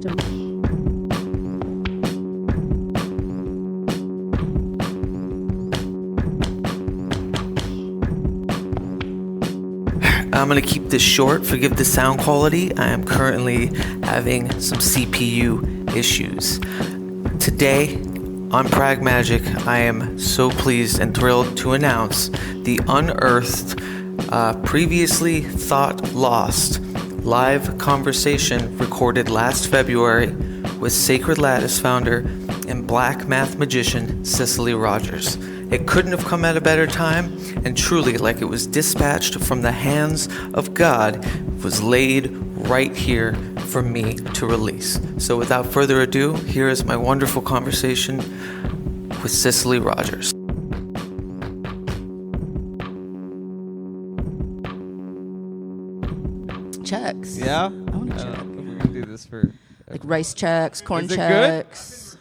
I'm going to keep this short. Forgive the sound quality. I am currently having some CPU issues. Today on Pragmagick, I am so pleased and thrilled to announce the unearthed, previously thought lost live conversation recorded last February with Sacred Lattice founder and black math magician Cicely Rogers. It couldn't have come at a better time, and truly, like it was dispatched from the hands of God, it was laid right here for me to release. So without further ado, here is my wonderful conversation with Cicely Rogers. Checks. Yeah? I want to check. We're going to do this for... Like rice checks, corn Is it checks.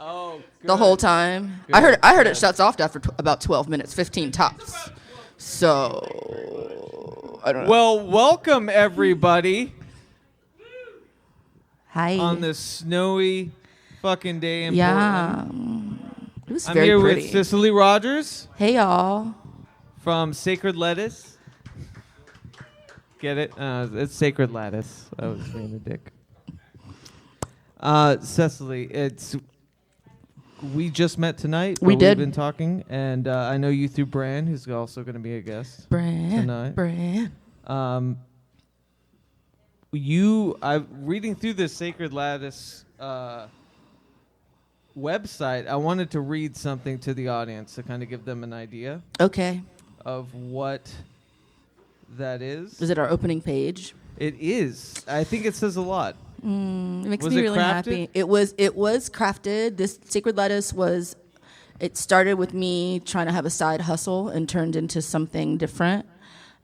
Oh, good. The whole time. Good. I heard it shuts off after about 12 minutes, 15 tops. So, I don't know. Well, welcome, everybody. Hi. On this snowy fucking day in yeah. Portland. It was I'm very here pretty. with Cicely Rogers Hey, y'all. from Sacred Lettuce. Get it? It's Sacred Lattice. I was being a dick. Cicely, we just met tonight. We did. We've been talking, and I know you through Bran, who's also going to be a guest tonight. Bran. I'm reading through this Sacred Lattice website. I wanted to read something to the audience to kind of give them an idea Okay. of what that is. Is it our opening page? It is. I think it says a lot. It makes Was me it really crafted? happy. It was crafted. This Sacred Lettuce it started with me trying to have a side hustle and turned into something different.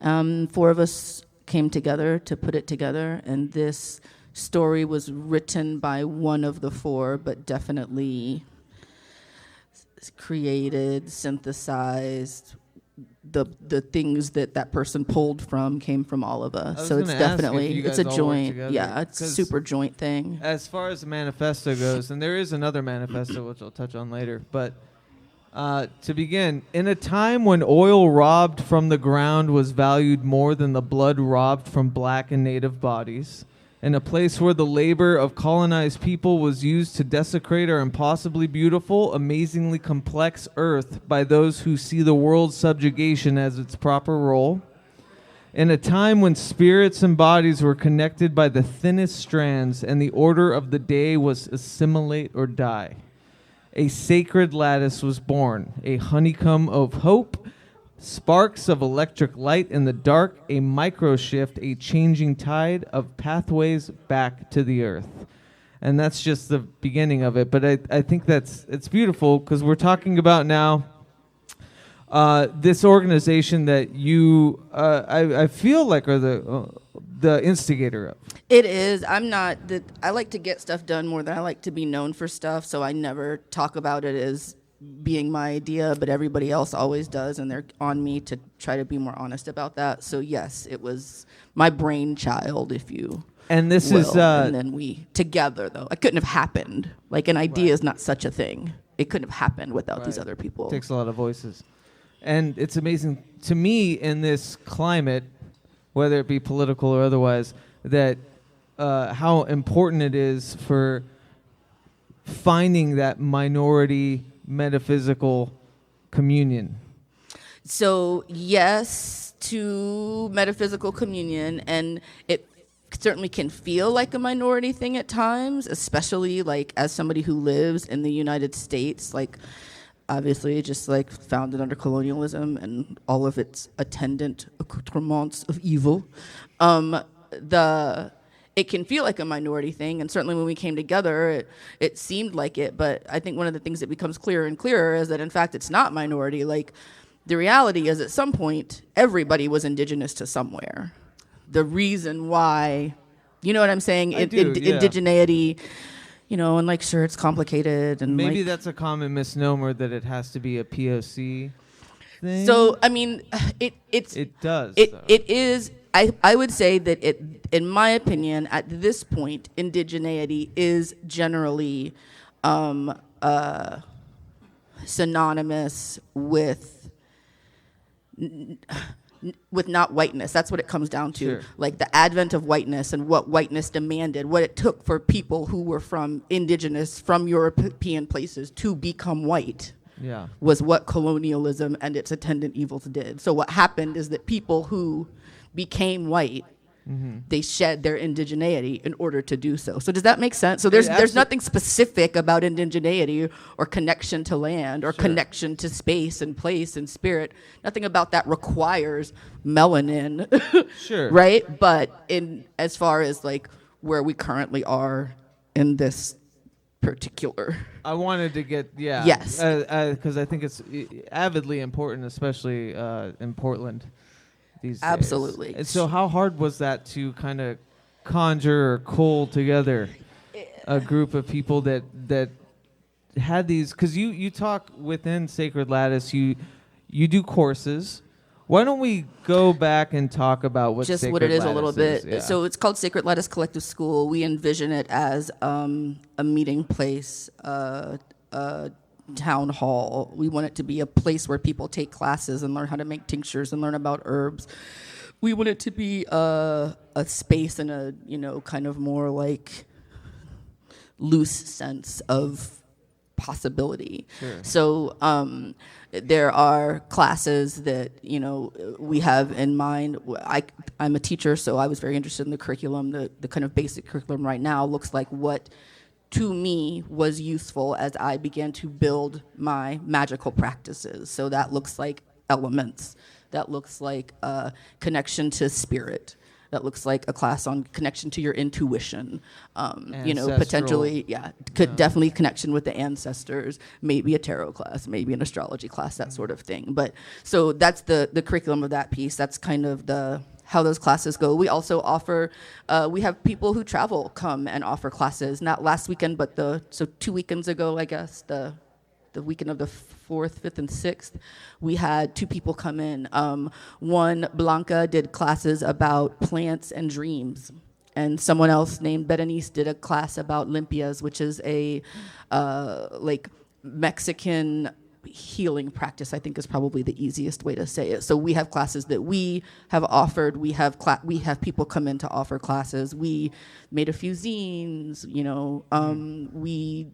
4 of us came together to put it together, and this story was written by one of the 4, but definitely created, synthesized. The things that person pulled from came from all of us. So it's definitely, it's a joint. Yeah, it's a super joint thing. As far as the manifesto goes, and there is another manifesto which I'll touch on later, but to begin, in a time when oil robbed from the ground was valued more than the blood robbed from black and native bodies, in a place where the labor of colonized people was used to desecrate our impossibly beautiful, amazingly complex earth by those who see the world's subjugation as its proper role, in a time when spirits and bodies were connected by the thinnest strands and the order of the day was assimilate or die, a sacred lattice was born, a honeycomb of hope, sparks of electric light in the dark, a micro shift, a changing tide of pathways back to the earth. And that's just the beginning of it. But I think it's beautiful because we're talking about now this organization that you, I feel like are the instigator of. It is. I like to get stuff done more than I like to be known for stuff, so I never talk about it as being my idea, but everybody else always does, and they're on me to try to be more honest about that. So yes, it was my brainchild, if you and this will. is and then we together, though. It couldn't have happened. Like an idea is not such a thing. It couldn't have happened without these other people. It takes a lot of voices. And it's amazing to me in this climate, whether it be political or otherwise, that how important it is for finding that minority metaphysical communion. So yes to metaphysical communion, and it certainly can feel like a minority thing at times, especially like as somebody who lives in the United States, like obviously just like founded under colonialism and all of its attendant accoutrements of evil. It can feel like a minority thing, and certainly when we came together, it seemed like it, but I think one of the things that becomes clearer and clearer is that, in fact, it's not minority. Like, the reality is, at some point, everybody was indigenous to somewhere. The reason why, you know what I'm saying? Indigeneity, and, like, sure, it's complicated. And maybe that's a common misnomer that it has to be a POC thing. So, I mean, it does. It is. I would say that in my opinion, at this point, indigeneity is generally synonymous with not whiteness. That's what it comes down to. Sure. Like the advent of whiteness and what whiteness demanded, what it took for people who were from indigenous, from European places to become white. Yeah. Was what colonialism and its attendant evils did. So what happened is that people who became white, they shed their indigeneity in order to do so. So does that make sense? So there's nothing specific about indigeneity or connection to land or connection to space and place and spirit. Nothing about that requires melanin. Sure. Right? But in as far as like where we currently are in this particular. I wanted to get Yes. because I think it's avidly important, especially in Portland these days. Absolutely. And so, how hard was that to kind of conjure or cull together a group of people that had these? Because you talk within Sacred Lattice, you do courses. Why don't we go back and talk about what just Sacred what it is Lattice a little bit. Yeah. So it's called Sacred Lattice Collective School. We envision it as a meeting place, a town hall. We want it to be a place where people take classes and learn how to make tinctures and learn about herbs. We want it to be a space and a kind of more like loose sense of possibility. Sure. So there are classes that we have in mind. I'm a teacher, so I was very interested in the curriculum. The kind of basic curriculum right now looks like what to me was useful as I began to build my magical practices. So that looks like elements. That looks like connection to spirit. That looks like a class on connection to your intuition. Potentially, definitely connection with the ancestors, maybe a tarot class, maybe an astrology class, that sort of thing. But so that's the curriculum of that piece. That's kind of how those classes go. We also offer, we have people who travel come and offer classes. Not last weekend, but 2 weekends ago, I guess, the weekend of the 4th, 5th, and 6th, we had 2 people come in. One, Blanca, did classes about plants and dreams. And someone else named Berenice did a class about limpias, which is a Mexican healing practice, I think is probably the easiest way to say it. So we have classes that we have offered. We have people come in to offer classes. We made a few zines, we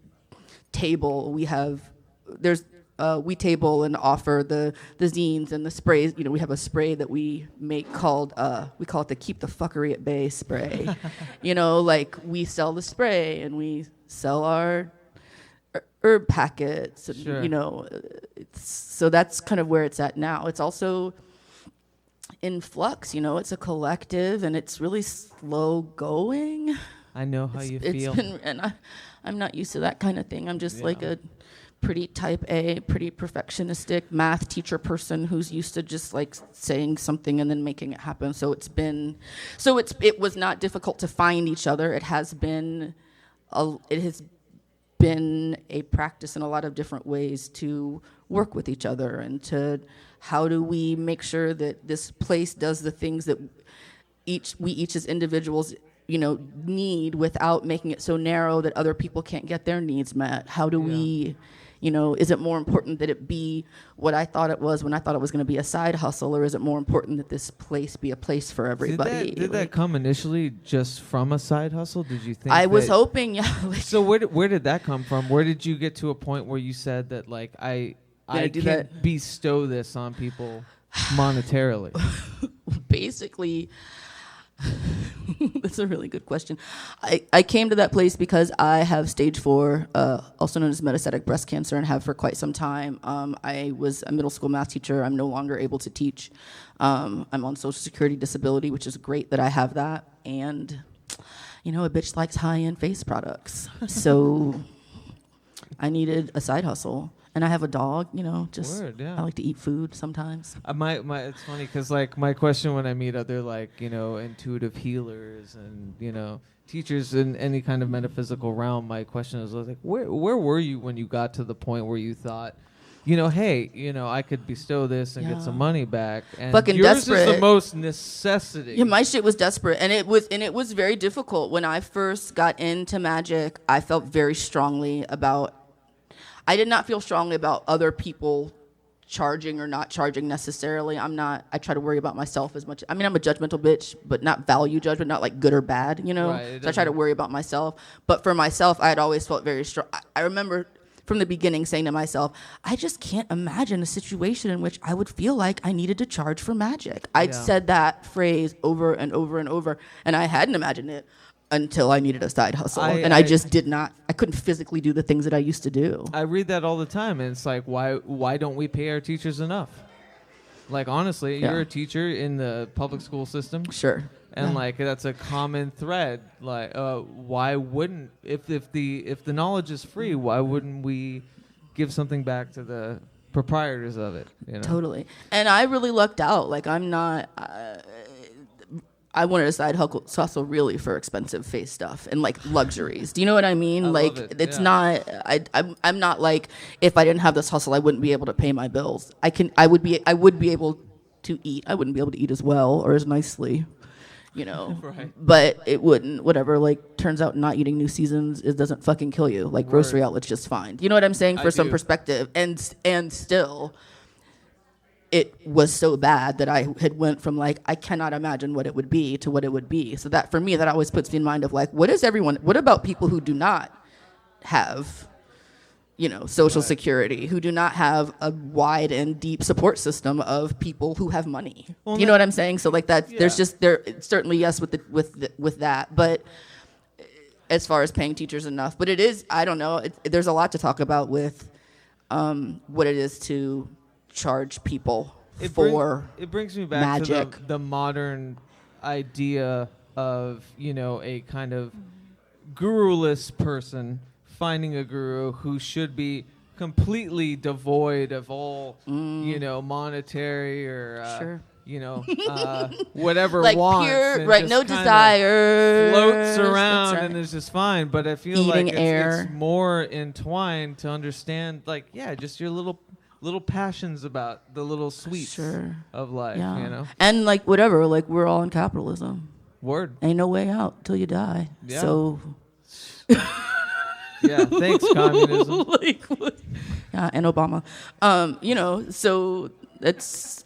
table. We table and offer the zines and the sprays. We have a spray that we make called, we call it the Keep the Fuckery at Bay spray. We sell the spray and we sell our herb packets. And, Sure. So that's kind of where it's at now. It's also in flux, it's a collective and it's really slow going. I know how you feel. I'm not used to that kind of thing. I'm just like a pretty type A, pretty perfectionistic math teacher person who's used to just like saying something and then making it happen. So it was not difficult to find each other. It has been a practice in a lot of different ways to work with each other and to how do we make sure that this place does the things that we each as individuals need without making it so narrow that other people can't get their needs met. How do we, is it more important that it be what I thought it was when I thought it was going to be a side hustle, or is it more important that this place be a place for everybody? Did that come initially just from a side hustle? Did you think I was hoping, yeah. So where did that come from? Where did you get to a point where you said that like I can't bestow this on people monetarily? Basically, that's a really good question. I came to that place because I have stage 4, also known as metastatic breast cancer, and have for quite some time. I was a middle school math teacher. I'm no longer able to teach. I'm on Social Security disability, which is great that I have that. And, a bitch likes high-end face products. So I needed a side hustle. And I have a dog, Word, yeah. I like to eat food sometimes. It's funny because like my question when I meet other like intuitive healers and teachers in any kind of metaphysical realm, my question is like where were you when you got to the point where you thought hey, I could bestow this and get some money back. And fucking yours desperate. is the most necessity. Yeah, my shit was desperate, and it was very difficult. When I first got into magic, I felt very strongly about. I did not feel strongly about other people charging or not charging necessarily. I try to worry about myself as much. I mean, I'm a judgmental bitch, but not value judgment, not like good or bad, Right, so I try to worry about myself. But for myself, I had always felt very strong. I remember from the beginning saying to myself, I just can't imagine a situation in which I would feel like I needed to charge for magic. I'd said that phrase over and over and over, and I hadn't imagined it until I needed a side hustle. I just did not. I couldn't physically do the things that I used to do. I read that all the time, and it's like, why don't we pay our teachers enough? Like, honestly, you're a teacher in the public school system. Sure. And like that's a common thread. Like, why wouldn't if the knowledge is free, why wouldn't we give something back to the proprietors of it? Totally. And I really lucked out. Like, I'm not. I wanted a side hustle really for expensive face stuff and like luxuries. Do you know what I mean? I like love it. It's not. I'm not like, if I didn't have this hustle, I wouldn't be able to pay my bills. I would be able to eat. I wouldn't be able to eat as well or as nicely. Right. But it wouldn't, whatever, like, turns out not eating New Seasons, it doesn't fucking kill you. Like, grocery outlets just fine. You know what I'm saying? For some perspective. And still, it was so bad that I had went from, like, I cannot imagine what it would be to what it would be. So that, for me, that always puts me in mind of, like, what about people who do not have, social security, who do not have a wide and deep support system of people who have money. Well, you know what I'm saying? So like that, there's certainly yes with that, but as far as paying teachers enough, but it is, I don't know. There's a lot to talk about with what it is to charge people it brings me back magic. To the modern idea of a kind of guruless person finding a guru who should be completely devoid of all, monetary or, whatever like wants. Pure, right, no desire. Floats around and is just fine. But I feel eating like air. It's more entwined to understand, like, just your little passions about the little sweets of life, And, like, whatever, like, we're all in capitalism. Word. Ain't no way out till you die. Yeah. So... Yeah, thanks, communism. And Obama. So it's,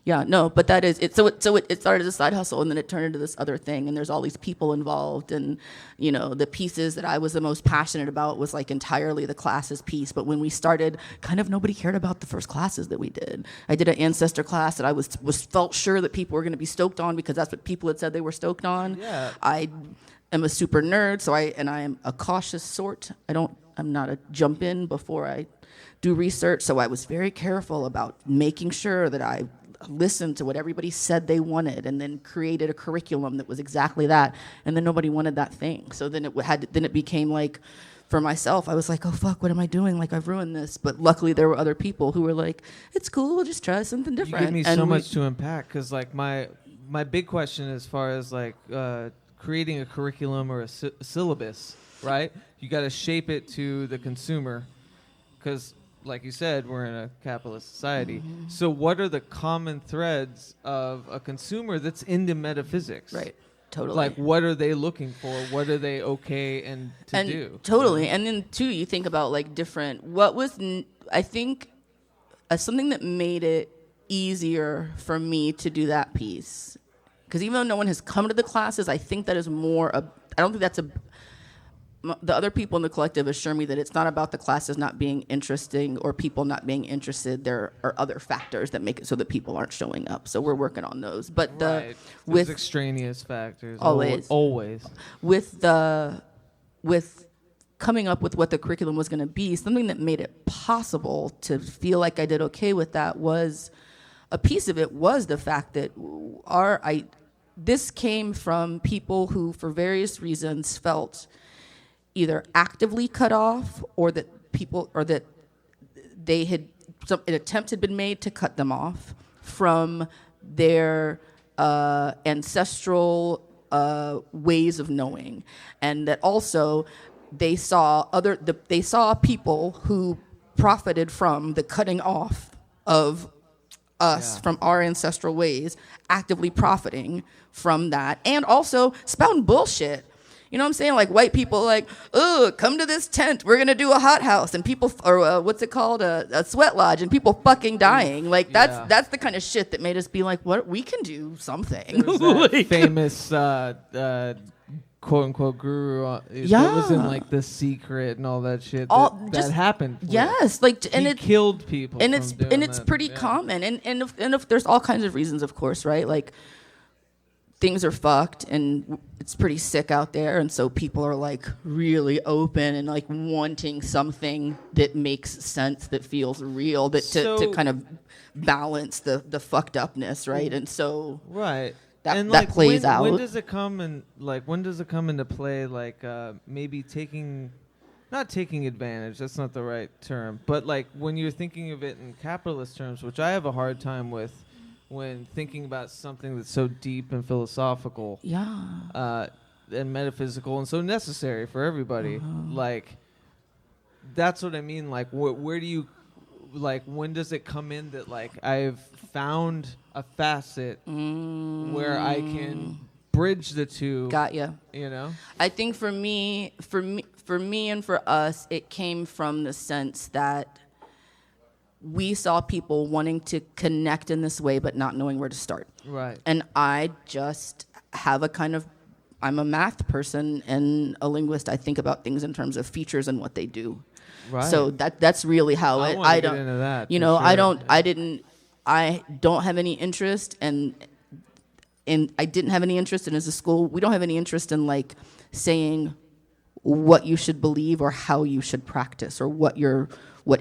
but that is it. So it started as a side hustle, and then it turned into this other thing, and there's all these people involved, and the pieces that I was the most passionate about was like entirely the classes piece. But when we started, kind of nobody cared about the first classes that we did. I did an ancestor class that I felt sure that people were going to be stoked on because that's what people had said they were stoked on. Yeah. I'm a super nerd, so I am a cautious sort. I'm not a jump in before I do research, so I was very careful about making sure that I listened to what everybody said they wanted, and then created a curriculum that was exactly that. And then nobody wanted that thing, so then it became like, for myself, I was like, oh fuck, what am I doing? Like, I've ruined this. But luckily, there were other people who were like, it's cool, we'll just try something different. You give me so much to unpack, because like my big question as far as like creating a curriculum or a syllabus, right? You got to shape it to the consumer, because like you said, we're in a capitalist society. Mm-hmm. So what are the common threads of a consumer that's into metaphysics? Right. Totally. Like, what are they looking for? What are they okay to do? Totally. And then too, you think about like different, I think something that made it easier for me to do that piece, because even though no one has come to the classes, I think that is more, I don't think that's the other people in the collective assure me that it's not about the classes not being interesting or people not being interested. There are other factors that make it so that people aren't showing up. So we're working on those. But with extraneous factors, always with coming up with what the curriculum was going to be, something that made it possible to feel like I did okay with that was, a piece of it was the fact that this came from people who, for various reasons, felt either actively cut off, or that an attempt had been made to cut them off from their ancestral ways of knowing, and that also they saw people who profited from the cutting off of us from our ancestral ways, actively profiting from that, and also spouting bullshit. You know what I'm saying? Like white people, like, oh, come to this tent. We're gonna do a hot house, and people, or what's it called, a sweat lodge, and people fucking dying. Like that's the kind of shit that made us be like, what? We can do something. There's that famous quote unquote guru that was in like The Secret and all that shit. That happened. Yes, like and it killed people. And it's pretty common. And if there's all kinds of reasons, of course, right? Like things are fucked and it's pretty sick out there, and so people are like really open and like wanting something that makes sense, that feels real, that to kind of balance the fucked upness, right? And so right. That like, plays out. When does it come into play? Like maybe not taking advantage. That's not the right term. But like when you're thinking of it in capitalist terms, which I have a hard time with, when thinking about something that's so deep and philosophical, and metaphysical and so necessary for everybody. Like that's what I mean. Like where do you? Like when does it come in that like I've found a facet where I can bridge the two? Got ya. You know? I think for me and for us, it came from the sense that we saw people wanting to connect in this way but not knowing where to start. Right. And I just have I'm a math person and a linguist. I think about things in terms of features and what they do. Right. So that's really how I don't get into that. You know, sure. I don't have any interest, and I didn't have any interest in, as a school, we don't have any interest in like saying what you should believe or how you should practice, or what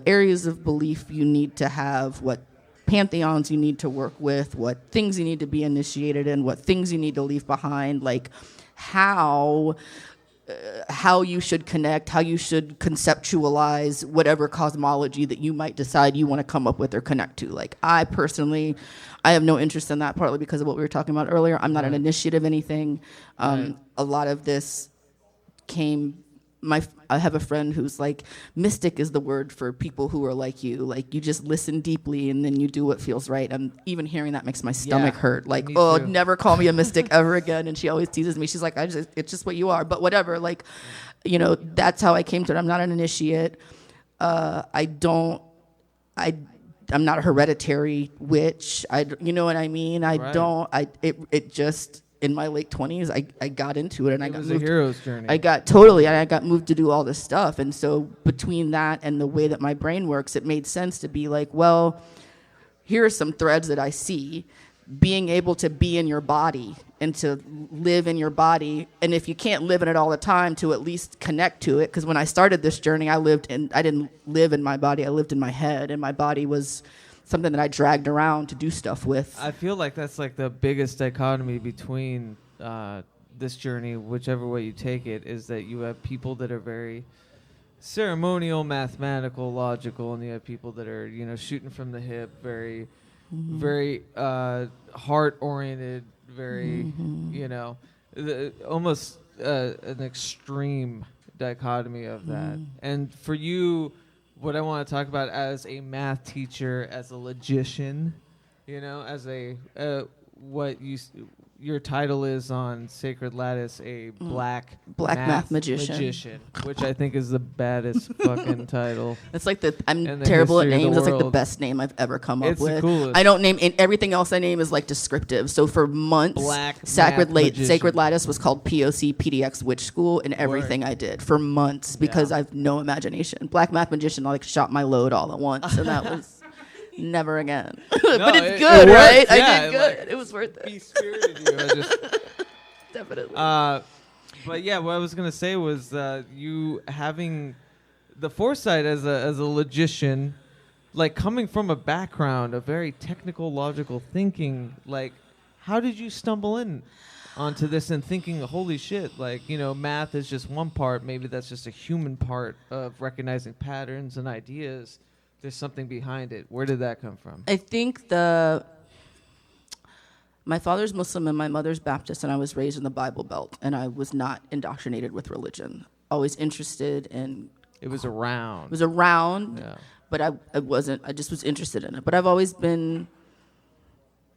areas of belief you need to have, what pantheons you need to work with, what things you need to be initiated in, what things you need to leave behind, like how you should connect, how you should conceptualize whatever cosmology that you might decide you want to come up with or connect to. Like I personally, I have no interest in that, partly because of what we were talking about earlier. I'm not an initiate of anything. A lot of this came, I have a friend who's like, mystic is the word for people who are like you just listen deeply and then you do what feels right. And even hearing that makes my stomach hurt. Like, oh, too. Never call me a mystic ever again. And she always teases me. She's like, it's just what you are. But whatever. Like, you know, that's how I came to it. I'm not an initiate. I'm not a hereditary witch. You know what I mean? It just. In my late 20s, I got into it, and it was a hero's journey. I got moved to do all this stuff, and so between that and the way that my brain works, it made sense to be like, well, here are some threads that I see. Being able to be in your body and to live in your body, and if you can't live in it all the time, to at least connect to it. Because when I started this journey, I didn't live in my body. I lived in my head, and my body was something that I dragged around to do stuff with. I feel like that's like the biggest dichotomy between this journey, whichever way you take it, is that you have people that are very ceremonial, mathematical, logical, and you have people that are, you know, shooting from the hip, very, very heart-oriented, very, you know, almost an extreme dichotomy of that. And for you, what I want to talk about as a math teacher, as a logician, you know, as a your title is on Sacred Lattice, a black math magician, which I think is the baddest fucking title. It's like I'm terrible at names. That's like the best name I've ever come up with. It's the coolest. I don't name everything else I name is like descriptive. So for months, Sacred Lattice was called POC PDX Witch School in everything I did for months because I have no imagination. Black math magician, I like shot my load all at once, and that was. Never again. But it's good, right? I did good. Like, it was worth it. He spirited you. Definitely. But yeah, what I was gonna say was you having the foresight as a logician, like coming from a background of very technical, logical thinking. Like, how did you stumble in onto this and thinking, holy shit, like, you know, math is just one part. Maybe that's just a human part of recognizing patterns and ideas. There's something behind it. Where did that come from? I think my father's Muslim and my mother's Baptist, and I was raised in the Bible Belt, and I was not indoctrinated with religion. Always interested in It was around. It was around, Yeah. but I just was interested in it. But I've always been,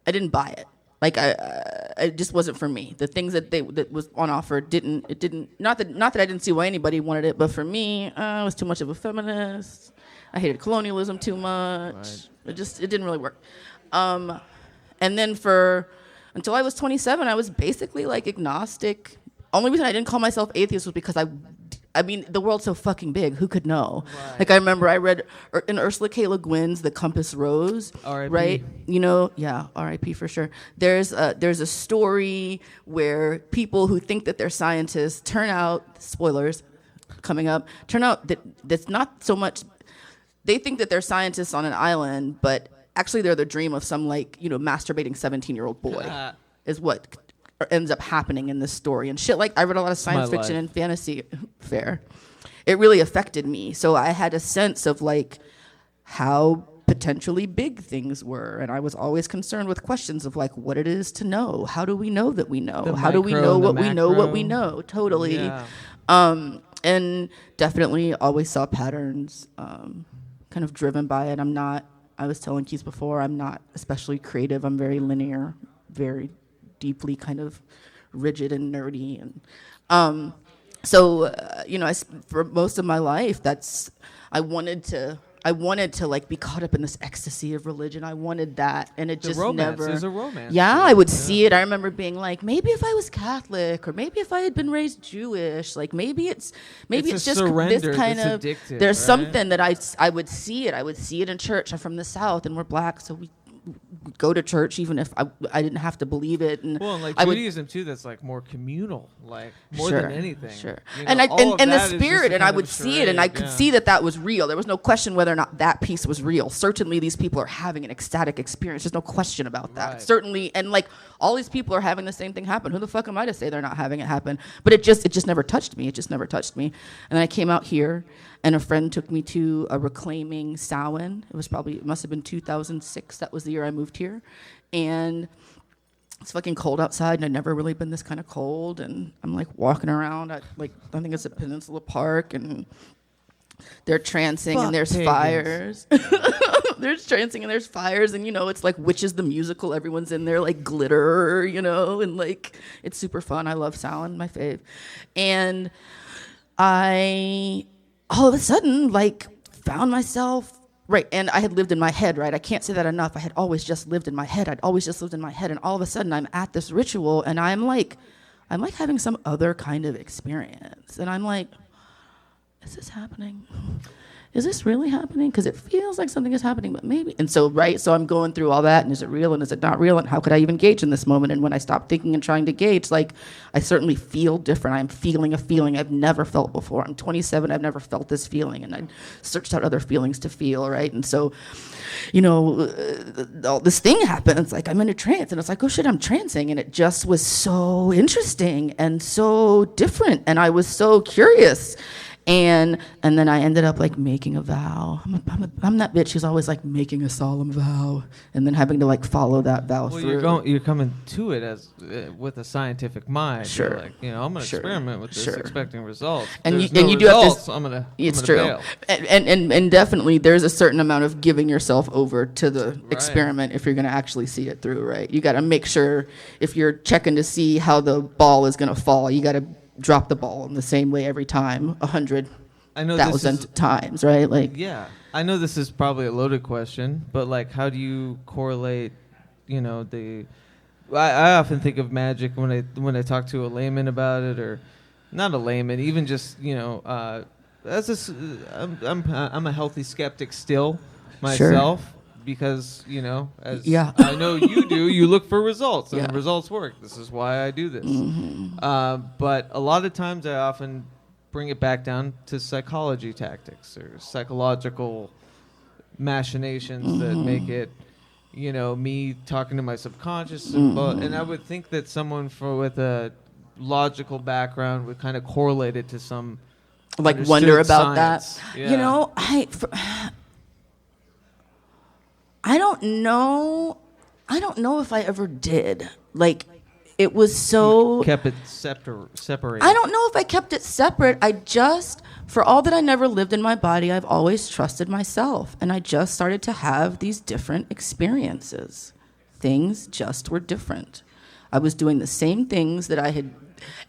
I didn't buy it. Like it just wasn't for me. The things that was on offer not that I didn't see why anybody wanted it, but for me, I was too much of a feminist. I hated colonialism too much. Right. It didn't really work. And then until I was 27, I was basically like agnostic. Only reason I didn't call myself atheist was because I mean, the world's so fucking big. Who could know? Right. Like I remember I read in Ursula K. Le Guin's The Compass Rose, R.I.P. right? You know, yeah, R.I.P. for sure. There's a story where people who think that they're scientists turn out, spoilers coming up, that that's not so much. They think that they're scientists on an island, but actually they're the dream of some masturbating 17-year-old boy is what ends up happening in this story and shit. Like I read a lot of science fiction and fantasy fair. It really affected me. So I had a sense of like how potentially big things were, and I was always concerned with questions of like what it is to know. How do we know that we know? How do we know what we know? What we know? Totally. Yeah. And definitely always saw patterns. Kind of driven by it. I was telling Keith before, I'm not especially creative. I'm very linear, very deeply kind of rigid and nerdy. And for most of my life, I wanted to like be caught up in this ecstasy of religion. I wanted that, and it just never. There's a romance. Yeah, I would see it. I remember being like, maybe if I was Catholic, or maybe if I had been raised Jewish, like maybe it's just this kind of. There's something that I would see it. I would see it in church. I'm from the South, and we're black, so we go to church even if I didn't have to believe it. And like Judaism too, that's like more communal, like more than anything. Sure. You know, and the spirit, and I would see it, and I could see that was real. There was no question whether or not that piece was real. Certainly, these people are having an ecstatic experience. There's no question about that. Right. Certainly, and like all these people are having the same thing happen. Who the fuck am I to say they're not having it happen? But it just never touched me. It just never touched me. And then I came out here, and a friend took me to a reclaiming Samhain. It must have been 2006. That was the year I moved here. And it's fucking cold outside, and I'd never really been this kind of cold. And I'm like walking around at I think it's a Peninsula Park, and they're trancing, and there's fires. There's trancing, and there's fires, and it's like Witches the musical. Everyone's in there like glitter, and like it's super fun. I love Samhain, my fave. And I all of a sudden like found myself. Right, and I had lived in my head, right? I can't say that enough. I had always just lived in my head. I'd always just lived in my head, and all of a sudden I'm at this ritual, and I'm like having some other kind of experience. And I'm like, is this happening? Is this really happening? Because it feels like something is happening, but maybe. And so, right, so I'm going through all that, and is it real, and is it not real, and how could I even gauge in this moment? And when I stop thinking and trying to gauge, like, I certainly feel different. I'm feeling a feeling I've never felt before. I'm 27, I've never felt this feeling, and I searched out other feelings to feel, right? And so, all this thing happened. It's like I'm in a trance, and it's like, oh shit, I'm trancing, and it just was so interesting and so different, and I was so curious. And then I ended up like making a vow. I'm that bitch who's always like making a solemn vow and then having to like follow that vow through. You're coming to it as with a scientific mind. Sure. You're like, I'm gonna experiment with this, expecting results. And you do have this. I'm gonna. It's I'm true. Bail. And definitely there's a certain amount of giving yourself over to the experiment if you're gonna actually see it through. Right. You got to make sure if you're checking to see how the ball is gonna fall, you got to drop the ball in the same way every time 100,000 times, right? Like, yeah, I know this is probably a loaded question, but like, how do you correlate? I often think of magic when I talk to a layman about it, or not a layman, even just I'm a healthy skeptic still myself. Sure. Because, I know you do, you look for results, and results work. This is why I do this. Mm-hmm. But a lot of times I often bring it back down to psychology tactics or psychological machinations that make it, me talking to my subconscious. And I would think that someone with a logical background would kind of correlate it to some like wonder about science. That. Yeah. I don't know if I ever did. Like, it was so... You kept it separated. I don't know if I kept it separate. For all that I never lived in my body, I've always trusted myself. And I just started to have these different experiences. Things just were different. I was doing the same things that I had...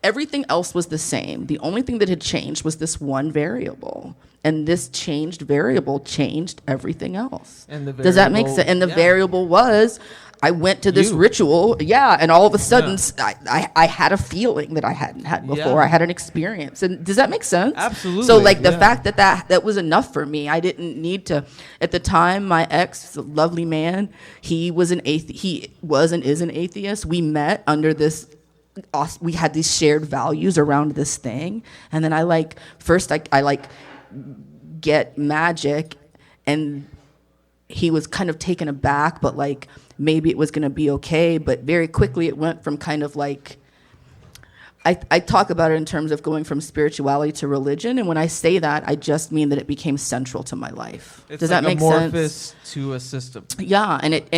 Everything else was the same. The only thing that had changed was this one variable. And this changed variable changed everything else. Does that make sense? And the variable was... I went to this ritual, and all of a sudden, I had a feeling that I hadn't had before. Yeah. I had an experience. And does that make sense? Absolutely. So, like, the fact that was enough for me. I didn't need to. At the time, my ex, a lovely man, he was an he was and is an atheist. We met under this, we had these shared values around this thing. And then I get magic, and he was kind of taken aback, but like, maybe it was going to be okay, but very quickly it went from kind of like, I talk about it in terms of going from spirituality to religion, and when I say that, I just mean that it became central to my life. Does that make sense? It's amorphous to a system. Yeah, it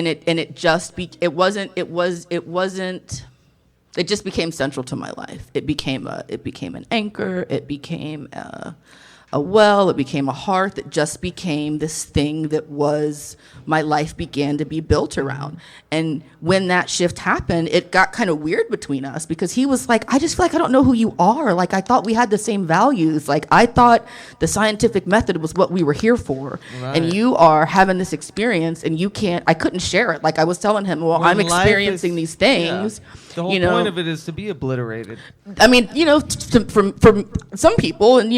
just became central to my life. It became an anchor. It became a well, it became a hearth, it just became this thing that was, my life began to be built around. And when that shift happened, it got kind of weird between us because he was like, I just feel like I don't know who you are. Like, I thought we had the same values. Like, I thought the scientific method was what we were here for. Right. And you are having this experience and I couldn't share it. Like, I was telling him, well, I'm experiencing these things. Yeah. The whole point of it is to be obliterated. I mean, from some people, and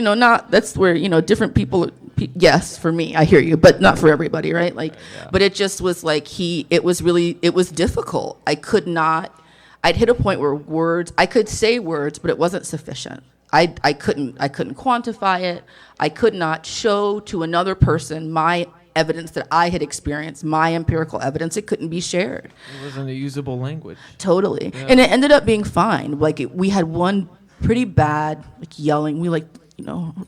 that's where different people. Yes, for me, I hear you, but not for everybody, right? Like, but it just was like it was difficult. I'd hit a point where I could say words, but it wasn't sufficient. I couldn't quantify it. I could not show to another person my evidence that I had experienced, my empirical evidence. It couldn't be shared. It wasn't a usable language. Totally. Yeah. And it ended up being fine. Like, we had one pretty bad, like, yelling. We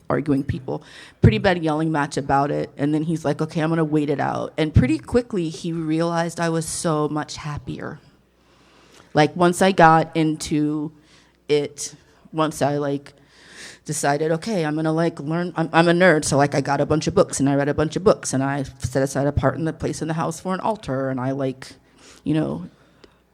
arguing people, pretty bad yelling match about it. And then he's like, okay, I'm going to wait it out. And pretty quickly he realized I was so much happier. Like, once I got into it, once I decided, okay, I'm going to learn, I'm a nerd. So I got a bunch of books and I read a bunch of books and I set aside a part in the place in the house for an altar. And I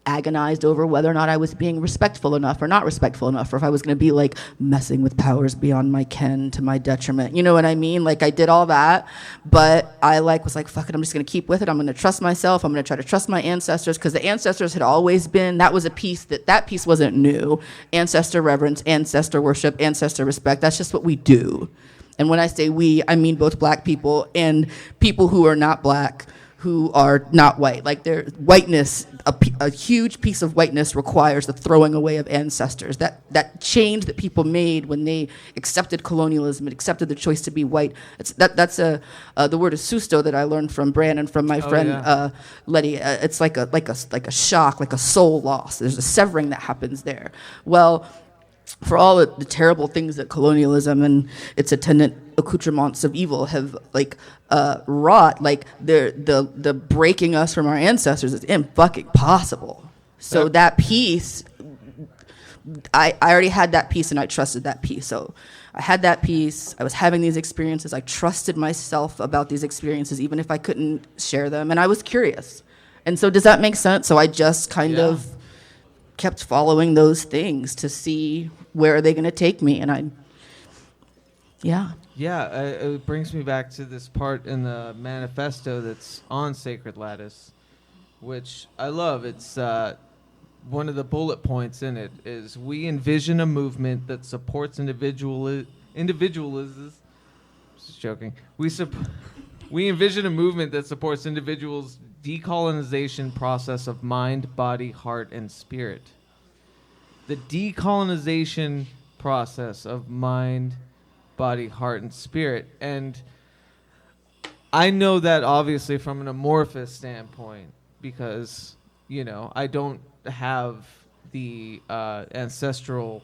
agonized over whether or not I was being respectful enough or not respectful enough, or if I was going to be messing with powers beyond my ken to my detriment. You know what I mean? Like, I did all that, but I was like, fuck it, I'm just going to keep with it. I'm going to trust myself. I'm going to try to trust my ancestors, because the ancestors had always been, that was a piece that piece wasn't new. Ancestor reverence, ancestor worship, ancestor respect. That's just what we do. And when I say we, I mean both black people and people who are not black, who are not white. Like, their whiteness, a huge piece of whiteness requires the throwing away of ancestors. That change that people made when they accepted colonialism and accepted the choice to be white. That's the word is susto that I learned from Brandon, from my friend Letty. It's like a shock, like a soul loss. There's a severing that happens there. Well, for all the terrible things that colonialism and its attendant accoutrements of evil have wrought, the breaking us from our ancestors is fucking possible. So that piece, I already had that piece and I trusted that piece. So I had that piece. I was having these experiences. I trusted myself about these experiences, even if I couldn't share them. And I was curious. And so does that make sense? So I just kind of kept following those things to see where are they going to take me. And it brings me back to this part in the manifesto that's on Sacred Lattice, which I love. It's one of the bullet points in it is, we envision a movement that supports individualism. Just joking. We envision a movement that supports individuals' decolonization process of mind, body, heart, and spirit. The decolonization process of mind, body, heart, and spirit. And I know that obviously from an amorphous standpoint, because, I don't have the ancestral,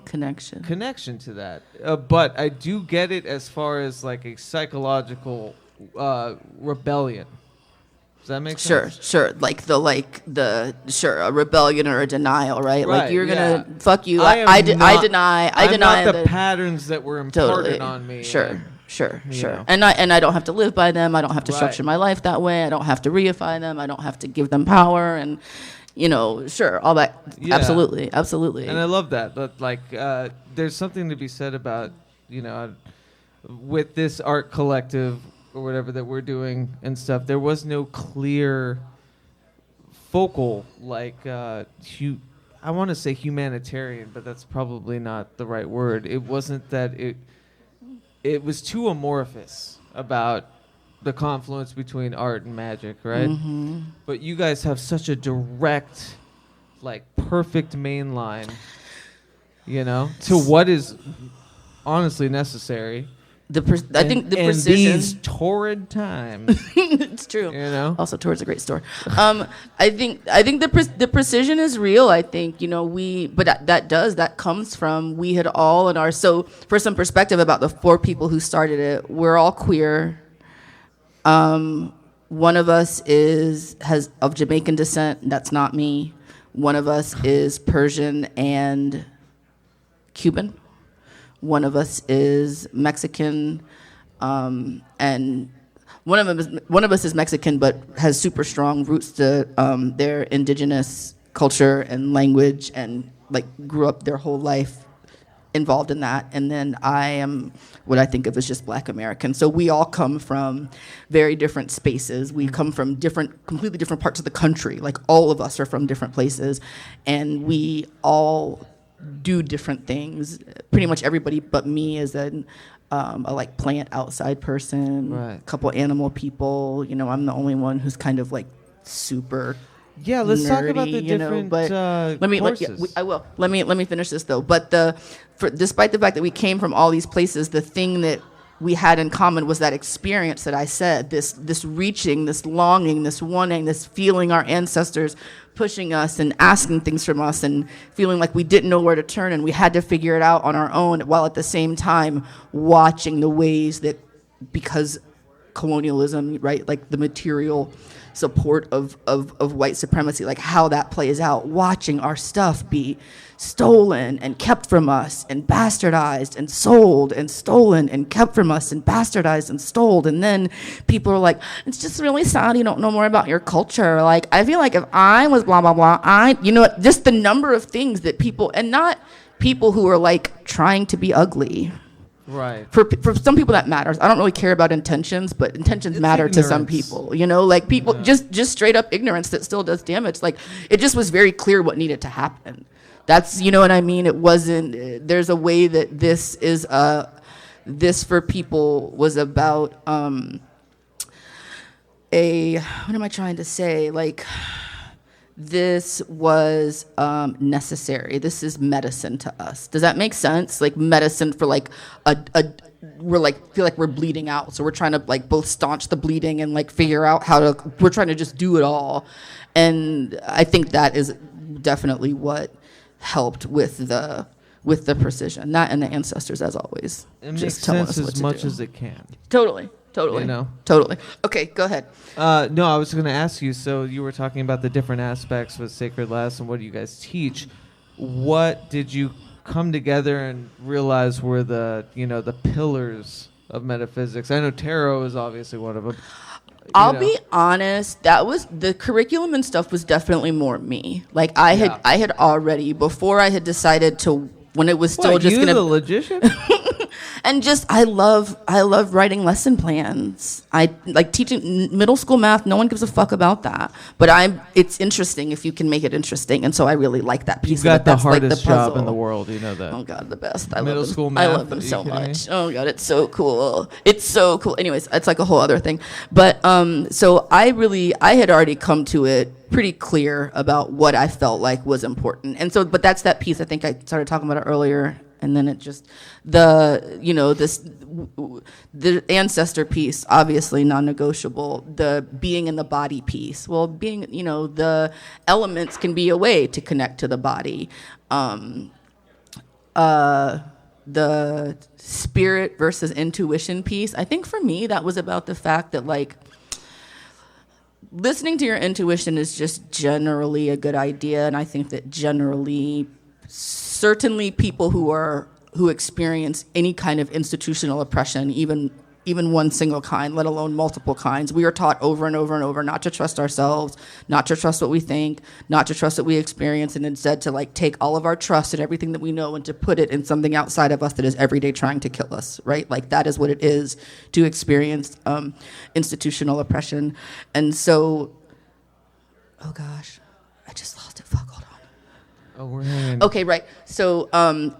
connection to that. But I do get it as far as a psychological rebellion. Does that make Sure, sense? sure. Like a rebellion or a denial, right? Like Right, you're yeah. gonna fuck you. I am I not- deny. I I'm deny not the that- patterns that were imparted totally on me. Sure, sure. know. And I don't have to live by them. I don't have to Right. structure my life that way. I don't have to reify them. I don't have to give them power. And sure, all that. Yeah. Absolutely, absolutely. And I love that. But like, there's something to be said about, with this art collective or whatever that we're doing and stuff. There was no clear focal, like, I want to say humanitarian, but that's probably not the right word. It wasn't that it was too amorphous about the confluence between art and magic, right? Mm-hmm. But you guys have such a direct, like, perfect main line, to what is honestly necessary. I think the in precision. these torrid times, It's true. Also, Torrid's a great store. I think the precision is real. I think that comes from we had all in our. So for some perspective about the 4 people who started it, we're all queer. One of us has of Jamaican descent. That's not me. One of us is Persian and Cuban. One of us is Mexican, and one of us is Mexican, but has super strong roots to their indigenous culture and language, and like grew up their whole life involved in that. And then I am what I think of as just Black American. So we all come from very different spaces. We come from completely different parts of the country. Like all of us are from different places, and we all do different things. Pretty much everybody but me is a like plant outside person. Right. A couple animal people. I'm the only one who's kind of like super. Yeah, let's talk about the nerdy, different but courses. I will. Let me finish this though. But despite the fact that we came from all these places, the thing that we had in common was that experience that I said, this reaching, this longing, this wanting, this feeling our ancestors pushing us and asking things from us and feeling like we didn't know where to turn and we had to figure it out on our own, while at the same time watching the ways that, because colonialism, right, like the material support of white supremacy, like how that plays out, watching our stuff be stolen and kept from us and bastardized and sold and stolen and kept from us and bastardized and stole. And then people are like, it's just really sad you don't know more about your culture. Like, I feel like if I was blah, blah, blah, just the number of things that people, and not people who are like trying to be ugly. Right. For some people that matters. I don't really care about intentions, but intentions matter to some people. Like people, just straight up ignorance that still does damage. Like it just was very clear what needed to happen. That's, what I mean? It wasn't, there's a way that this is, this for people was about what am I trying to say? Like, this was necessary. This is medicine to us. Does that make sense? Like medicine for like we're like feel like we're bleeding out, so we're trying to like both staunch the bleeding and like figure out we're trying to just do it all. And I think that is definitely what helped with the precision. That and the ancestors, as always. It just makes telling sense us what as to much do. as it can. Totally. Totally. Okay, go ahead. No, I was going to ask you, so you were talking about the different aspects with Sacred Lattice and what do you guys teach. What did you come together and realize were the pillars of metaphysics? I know tarot is obviously one of them. I'll be honest, that was the curriculum and stuff was definitely more me. Like I had already, before I had decided to, when it was still just the logician? And just I love writing lesson plans. I like teaching middle school math. No one gives a fuck about that. But it's interesting if you can make it interesting. And so I really like that piece. You've got of it. the That's hardest like the job puzzle. in the world. You know that. Oh God, the best. Middle school I math. love them Are you so kidding me? much. Oh God, it's so cool. It's so cool. Anyways, it's like a whole other thing. But so I had already come to it pretty clear about what I felt like was important. And so, but that's that piece. I think I started talking about it earlier. And then it just, the ancestor piece, obviously non-negotiable. The being in the body piece. Well, the elements can be a way to connect to the body. The spirit versus intuition piece. I think for me, that was about the fact that like, listening to your intuition is just generally a good idea, and I think that generally, certainly people who experience any kind of institutional oppression, even one single kind, let alone multiple kinds, we are taught over and over and over not to trust ourselves, not to trust what we think, not to trust what we experience, and instead to like take all of our trust and everything that we know and to put it in something outside of us that is every day trying to kill us, right? Like that is what it is to experience institutional oppression. And so, oh gosh, I just lost it. Fuck, hold on. Oh, we're hanging. Okay, right. So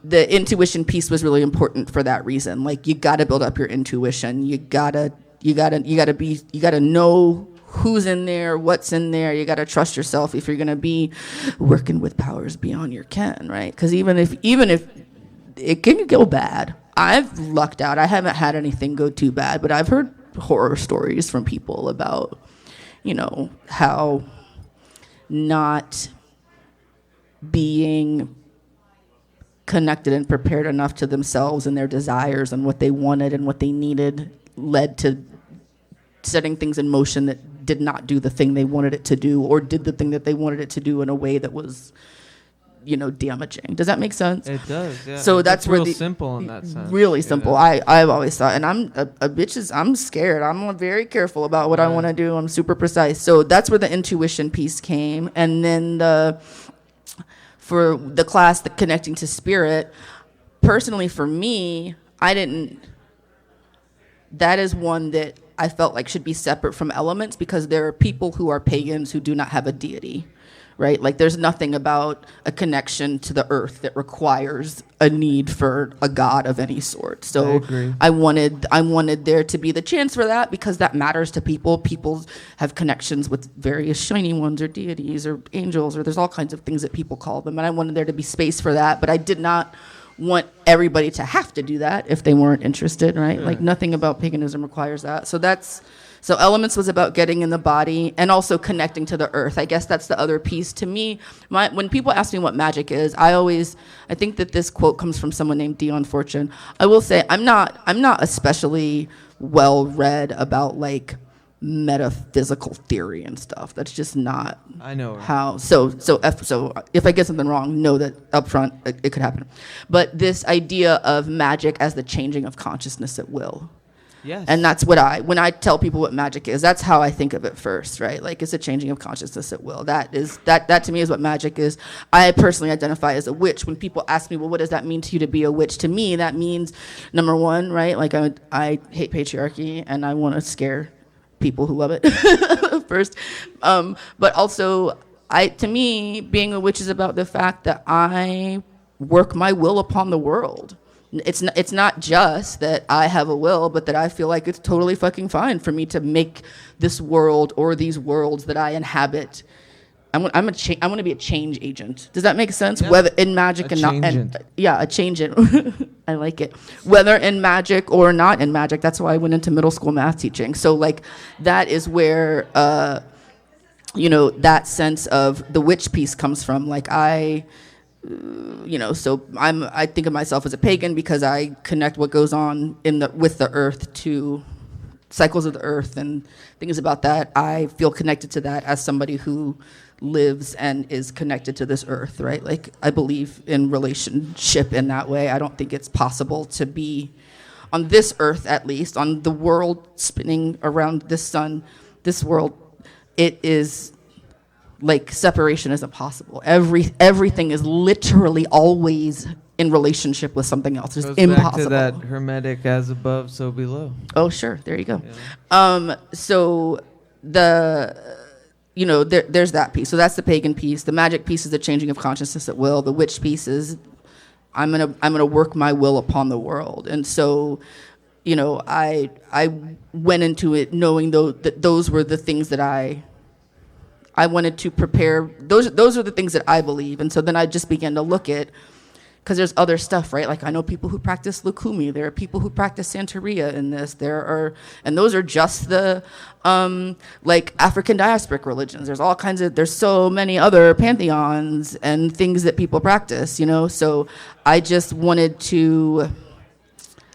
the intuition piece was really important for that reason. Like you got to build up your intuition. You gotta know who's in there, what's in there. You got to trust yourself if you're gonna be working with powers beyond your ken, right? Because even if it can go bad, I've lucked out. I haven't had anything go too bad, but I've heard horror stories from people about, how not being connected and prepared enough to themselves and their desires and what they wanted and what they needed led to setting things in motion that did not do the thing they wanted it to do, or did the thing that they wanted it to do in a way that was, damaging. Does that make sense? It does, yeah. So that's where real simple in that sense. Really simple. I've always thought, and I'm a bitch. I'm scared. I'm very careful about what I want to do. I'm super precise. So that's where the intuition piece came, and then for the class, the connecting to spirit, personally for me, that is one that I felt like should be separate from elements, because there are people who are pagans who do not have a deity, right? Like there's nothing about a connection to the earth that requires a need for a god of any sort. So I agree. I wanted there to be the chance for that, because that matters to people. People have connections with various shiny ones or deities or angels, or there's all kinds of things that people call them. And I wanted there to be space for that, but I did not want everybody to have to do that if they weren't interested, right? Yeah. Like nothing about paganism requires that. So elements was about getting in the body and also connecting to the earth. I guess that's the other piece. To me, when people ask me what magic is, I think that this quote comes from someone named Dion Fortune. I will say I'm not especially well read about like metaphysical theory and stuff. That's just not I know how. So if I get something wrong, know that up front it could happen. But this idea of magic as the changing of consciousness at will. Yes. And that's when I tell people what magic is, that's how I think of it first, right? Like it's a changing of consciousness at will. That to me is what magic is. I personally identify as a witch. When people ask me, well, what does that mean to you to be a witch? To me, that means, number one, right? Like I hate patriarchy and I want to scare people who love it first. But also, to me, being a witch is about the fact that I work my will upon the world. It's not just that I have a will, but that I feel like it's totally fucking fine for me to make this world or these worlds that I inhabit. I want to be a change agent. Does that make sense? Yeah. Whether in magic and not, a change agent. I like it. Whether in magic or not in magic. That's why I went into middle school math teaching. So like that is where that sense of the witch piece comes from. Like so I think of myself as a pagan because I connect what goes on with the earth to cycles of the earth and things about that. I feel connected to that as somebody who lives and is connected to this earth, right? Like I believe in relationship in that way. I don't think it's possible to be on this earth, at least on the world spinning around this sun, this world. It is like separation isn't possible. Everything is literally always in relationship with something else. It's impossible. Back to that hermetic as above, so below. Oh, sure. There you go. Yeah. So there's that piece. So that's the pagan piece. The magic piece is the changing of consciousness at will. The witch piece is I'm gonna work my will upon the world. And so, I went into it knowing that those were the things that I wanted to prepare. Those are the things that I believe. And so then I just began to look at, because there's other stuff, right? Like I know people who practice Lukumi. There are people who practice Santeria in this. And those are just the like African diasporic religions. There's so many other pantheons and things that people practice, So I just wanted to,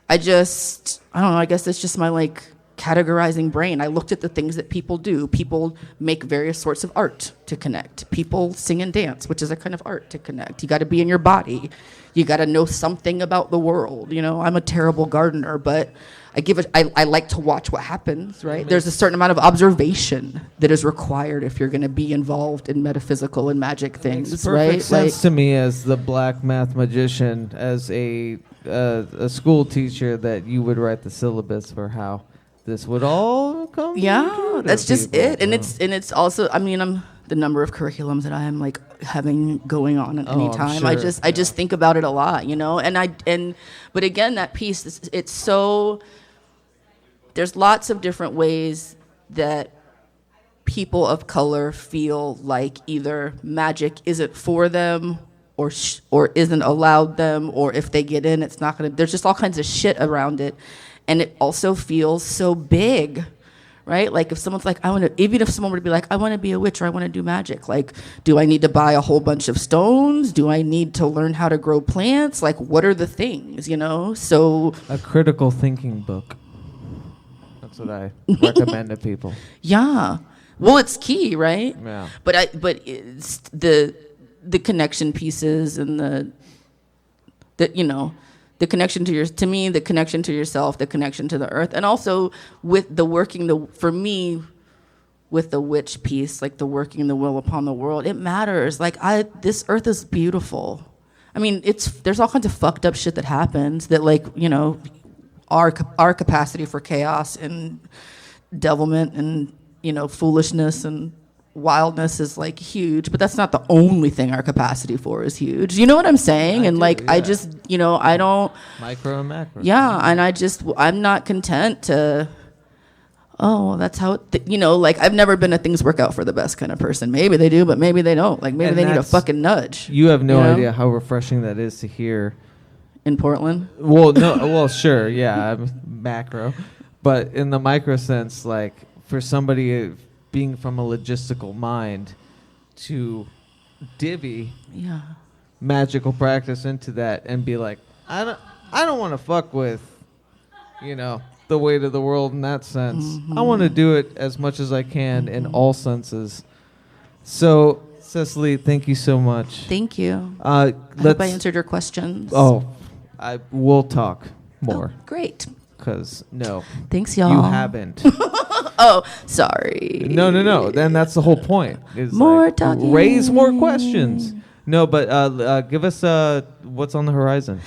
I don't know, I guess it's just my like categorizing brain. I looked at the things that people do. People make various sorts of art to connect. People sing and dance, which is a kind of art to connect. You got to be in your body. You got to know something about the world. You know, I'm a terrible gardener, but I like to watch what happens, right? There's a certain amount of observation that is required if you're going to be involved in metaphysical and magic things, Makes right? perfect sense to me as the black math magician, as a school teacher, that you would write the syllabus for how this would all come. Yeah, that's just people. it. And it's also, I mean, I'm the number of curriculums that I am like having going on at any time. Sure. I just think about it a lot, you know. But again, that piece, it's so. There's lots of different ways that people of color feel like either magic isn't for them or isn't allowed them, or if they get in, it's not going to. There's just all kinds of shit around it. And it also feels so big, right? Like if someone's like, even if someone were to be like, I want to be a witch or I want to do magic, like, do I need to buy a whole bunch of stones? Do I need to learn how to grow plants? Like, what are the things, you know? So a critical thinking book. That's what I recommend to people. Yeah. Well, it's key, right? Yeah. But it's the connection pieces and the connection the connection to yourself, the connection to the earth, and also with for me, with the witch piece, like the working the will upon the world, it matters. Like this earth is beautiful. I mean, there's all kinds of fucked up shit that happens that, like, you know, our capacity for chaos and devilment and, you know, foolishness and wildness is like huge, but that's not the only thing our capacity for is huge. You know what I'm saying? I just, you know, I don't micro and macro. Yeah, and I'm not content to. Oh, that's how you know. Like, I've never been a things work out for the best kind of person. Maybe they do, but maybe they don't. Like, maybe they need a fucking nudge. You have no idea how refreshing that is to hear. In Portland? Well, no. Well, sure, yeah, I'm macro, but in the micro sense, like for somebody being from a logistical mind to divvy magical practice into that and be like, I don't want to fuck with, you know, the weight of the world in that sense. Mm-hmm. I want to do it as much as I can in all senses. So, Cicely, thank you so much. Thank you. I hope I answered your questions. Oh, we'll talk more. Oh, great. Because, no. Thanks, y'all. You haven't. Oh, sorry. No. Then that's the whole point. Is more like, talking. Raise more questions. No, but give us what's on the horizon.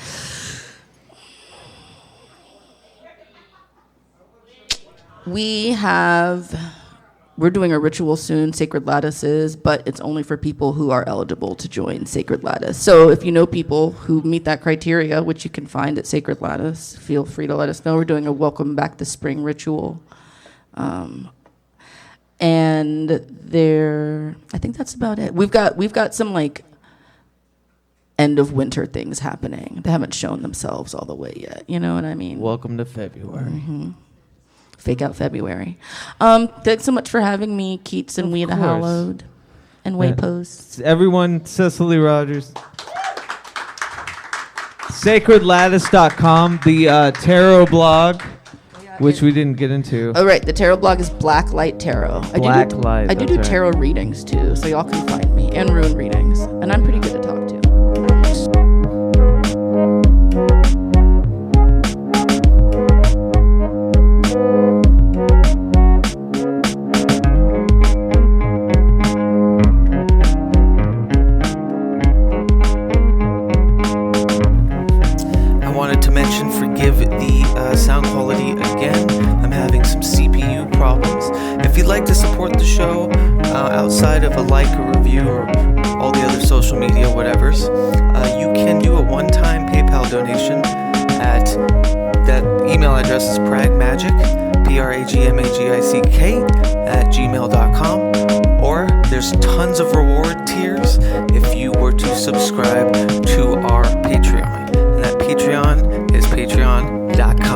We're doing a ritual soon, Sacred Lattices, but it's only for people who are eligible to join Sacred Lattice. So if you know people who meet that criteria, which you can find at Sacred Lattice, feel free to let us know. We're doing a Welcome Back to Spring ritual. And I think that's about it. We've got some like end of winter things happening. They haven't shown themselves all the way yet. You know what I mean? Welcome to February. Mm-hmm. Fake out February. Thanks so much for having me, Keats and Weeda Hallowed and Wayposts. Everyone, Cicely Rogers. SacredLattice.com, the tarot blog, which we didn't get into. Oh, right. The tarot blog is Blacklight Tarot. I do tarot readings, too, so y'all can find me, and rune readings. And I'm pretty good to talk to. Forgive the sound quality again. I'm having some CPU problems. If you'd like to support the show outside of a like, a review, or all the other social media whatevers, you can do a one-time PayPal donation at that email address is Pragmagick, Pragmagick @gmail.com, or there's tons of reward tiers if you were to subscribe to our Patreon. And that Patreon is patreon.com